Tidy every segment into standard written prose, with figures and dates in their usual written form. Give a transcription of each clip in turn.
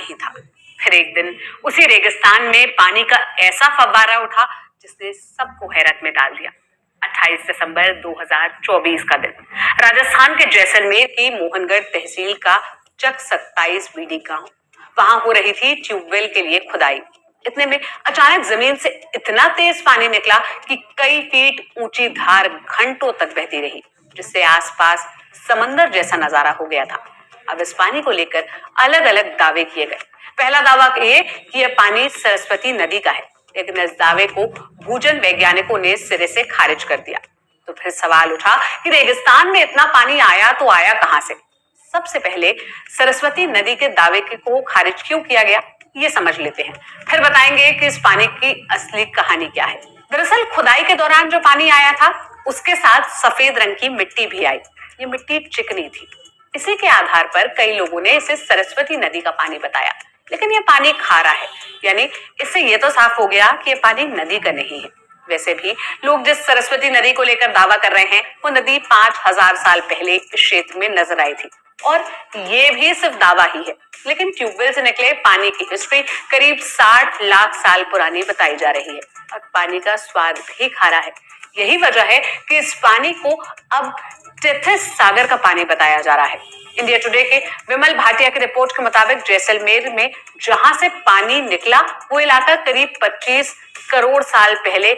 नहीं था। फिर एक दिन उसी रेगिस्तान में पानी का ऐसा फव्वारा उठा जिसने सबको हैरत में डाल दिया। 28 दिसंबर 2024 का दिन, राजस्थान के जैसलमेर की मोहनगढ़ तहसील का चक 27 बीडी गांव, वहां हो रही थी ट्यूबवेल के लिए खुदाई। इतने में अचानक जमीन से इतना तेज पानी निकला कि कई फीट ऊंची धार घंटों तक बहती रही, जिससे आसपास समंदर जैसा नजारा हो गया था। अब इस पानी को लेकर अलग अलग दावे किए गए। पहला दावा ये कि यह पानी सरस्वती नदी का है, लेकिन इस दावे को भूजल वैज्ञानिकों ने सिरे से खारिज कर दिया। तो फिर सवाल उठा कि रेगिस्तान में इतना पानी आया तो आया कहां से। सबसे पहले सरस्वती नदी के दावे को खारिज क्यों किया गया, ये समझ लेते हैं। फिर बताएंगे कि इस पानी की असली कहानी क्या है। दरअसल खुदाई के दौरान जो पानी आया था उसके साथ सफेद रंग की मिट्टी भी आई। ये मिट्टी चिकनी थी। इसी के आधार पर कई लोगों ने इसे सरस्वती नदी का पानी बताया, लेकिन ये पानी खारा है, यानी इससे ये तो साफ हो गया कि ये पानी नदी का नहीं है। वैसे भी लोग जिस सरस्वती नदी को लेकर दावा कर रहे हैं वो नदी 5000 साल पहले इस क्षेत्र में नजर आई थी, और ये भी सिर्फ दावा ही है। लेकिन ट्यूबवेल से निकले पानी की हिस्ट्री करीब 60 लाख साल पुरानी बताई जा रही है, और पानी का स्वाद भी खारा है। यही वजह है कि इस पानी को अब टेथिस सागर का पानी बताया जा रहा है। इंडिया टुडे के विमल भाटिया की रिपोर्ट के मुताबिक जैसलमेर में जहां से पानी निकला वो इलाका करीब 25 करोड़ साल पहले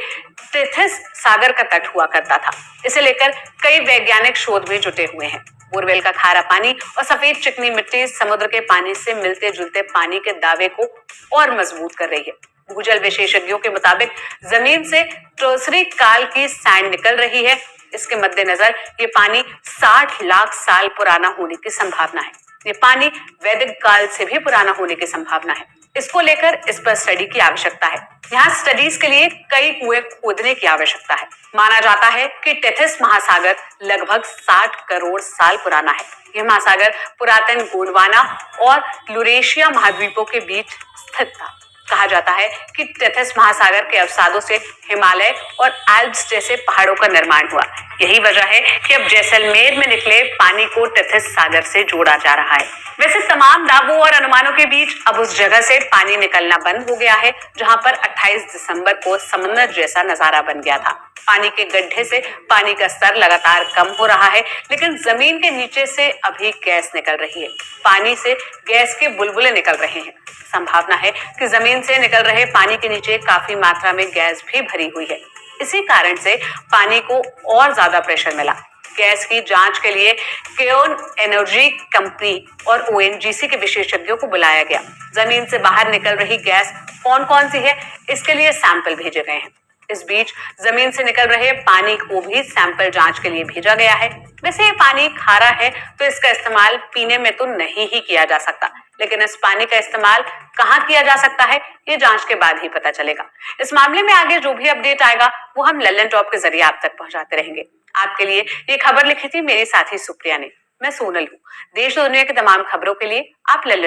टेथिस सागर का तट हुआ करता था। इसे लेकर कई वैज्ञानिक शोध भी जुटे हुए हैं। बोरवेल का खारा पानी और सफेद चिकनी मिट्टी समुद्र के पानी से मिलते जुलते पानी के दावे को और मजबूत कर रही है। भूजल विशेषज्ञों के मुताबिक जमीन से टर्सरी काल की सैंड निकल रही है। इसके मद्देनजर ये पानी 60 लाख साल पुराना होने की संभावना है। ये पानी वैदिक काल से भी पुराना होने की संभावना है। इसको लेकर इस पर स्टडी की आवश्यकता है। यहाँ स्टडीज के लिए कई कुएं खोदने की आवश्यकता है। माना जाता है कि टेथिस महासागर लगभग 60 करोड़ साल पुराना है। यह महासागर पुरातन गोंडवाना और यूरेशिया महाद्वीपों के बीच स्थित था। कहा जाता है कि टेथिस महासागर के अवसादों से हिमालय और एल्प्स जैसे पहाड़ों का निर्माण हुआ। यही वजह है कि अब जैसलमेर में निकले पानी को टेथिस सागर से जोड़ा जा रहा है। वैसे तमाम दावों और अनुमानों के बीच अब उस जगह से पानी निकलना बंद हो गया है जहां पर 28 दिसंबर को समंदर जैसा नजारा बन गया था। पानी के गड्ढे से पानी का स्तर लगातार कम हो रहा है, लेकिन जमीन के नीचे से अभी गैस निकल रही है। पानी से गैस के बुलबुले निकल रहे हैं। संभावना है कि जमीन से निकल रहे पानी के नीचे काफी मात्रा में गैस भी भरी हुई है। इसी कारण से पानी को और ज्यादा प्रेशर मिला। गैस की जांच के लिए केओन एनर्जी कंपनी और ओएनजीसी के विशेषज्ञों को बुलाया गया। जमीन से बाहर निकल रही गैस कौन कौन सी है, इसके लिए सैंपल भेजे गए हैं। इस बीच जमीन से निकल रहे पानी को भी सैंपल जांच के लिए भेजा गया है। वैसे ये पानी खारा है तो इसका इस्तेमाल पीने में तो नहीं ही किया जा सकता, लेकिन इस पानी का इस्तेमाल कहाँ किया जा सकता है ये जांच के बाद ही पता चलेगा। इस मामले में आगे जो भी अपडेट आएगा वो हम लल्लन टॉप के जरिए आप तक पहुंचाते रहेंगे। आपके लिए ये खबर लिखी थी मेरी साथी सुप्रिया ने। मैं सोनल हूँ। देश और दुनिया की तमाम खबरों के लिए आप लल्लन